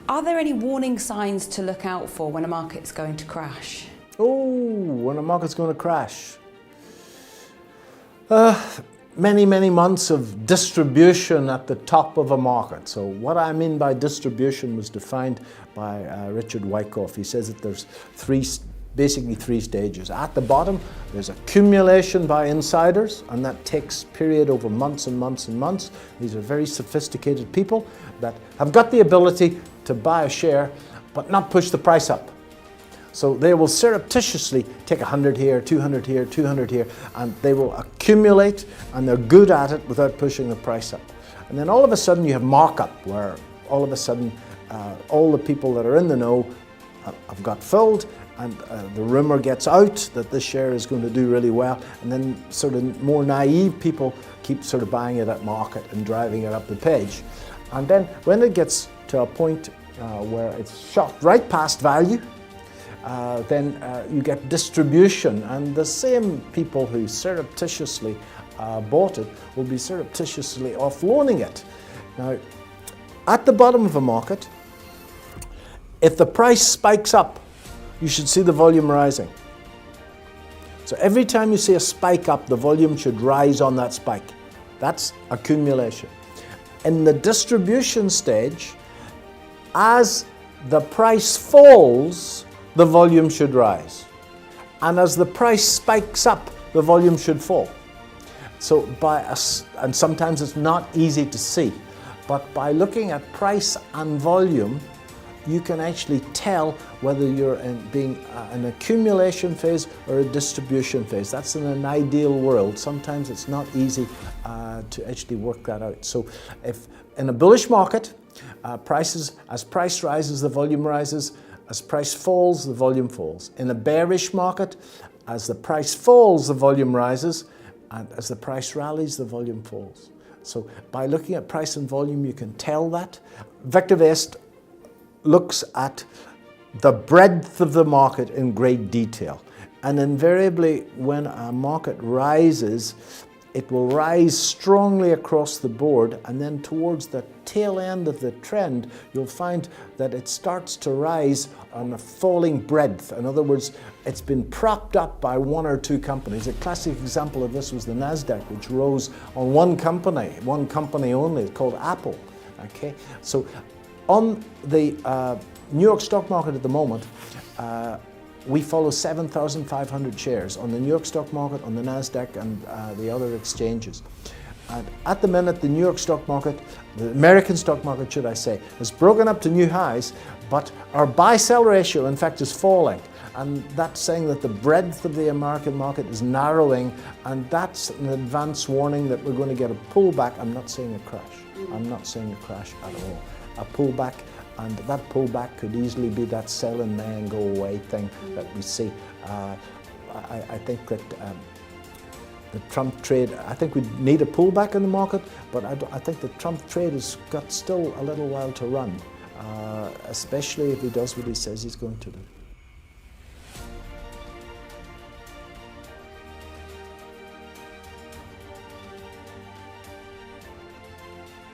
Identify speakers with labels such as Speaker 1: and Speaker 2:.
Speaker 1: Are there any warning signs to look out for when a market's going to crash?
Speaker 2: Oh, when a market's going to crash. Many months of distribution at the top of a market. So what I mean by distribution was defined by Richard Wyckoff. He says that there's basically three stages. At the bottom, there's accumulation by insiders, and that takes period over months and months and months. These are very sophisticated people that have got the ability to buy a share, but not push the price up. So they will surreptitiously take 100 here, 200 here, 200 here, and they will accumulate, and they're good at it without pushing the price up. And then all of a sudden you have markup, where all of a sudden all the people that are in the know have got filled, and the rumor gets out that this share is going to do really well, and then sort of more naive people keep sort of buying it at market and driving it up the page. And then when it gets to a point where it's shot right past value, then you get distribution, and the same people who surreptitiously bought it will be surreptitiously offloading it. Now, at the bottom of a market, if the price spikes up, you should see the volume rising. So every time you see a spike up, the volume should rise on that spike. That's accumulation. In the distribution stage, as the price falls, the volume should rise. And as the price spikes up, the volume should fall. So and sometimes it's not easy to see, but by looking at price and volume, you can actually tell whether you're being an accumulation phase or a distribution phase. That's in an ideal world. Sometimes it's not easy to actually work that out. So if in a bullish market, as price rises, the volume rises. As price falls, the volume falls. In a bearish market, as the price falls, the volume rises, and as the price rallies, the volume falls. So by looking at price and volume, you can tell that. Victor Vest looks at the breadth of the market in great detail. And invariably, when a market rises, it will rise strongly across the board, and then towards the tail end of the trend, you'll find that it starts to rise on a falling breadth. In other words, it's been propped up by one or two companies. A classic example of this was the NASDAQ, which rose on one company only, it's called Apple. Okay, so on the New York stock market at the moment, we follow 7,500 shares on the New York stock market, on the NASDAQ, and the other exchanges. And at the minute, the New York stock market, the American stock market, should I say, has broken up to new highs, but our buy-sell ratio, in fact, is falling. And that's saying that the breadth of the American market is narrowing, and that's an advance warning that we're going to get a pullback. I'm not saying a crash. I'm not saying a crash at all. A pullback. And that pullback could easily be that sell in May and go away thing that we see. I think that the Trump trade, I think we need a pullback in the market, but I think the Trump trade has got still a little while to run, especially if he does what he says he's going to do.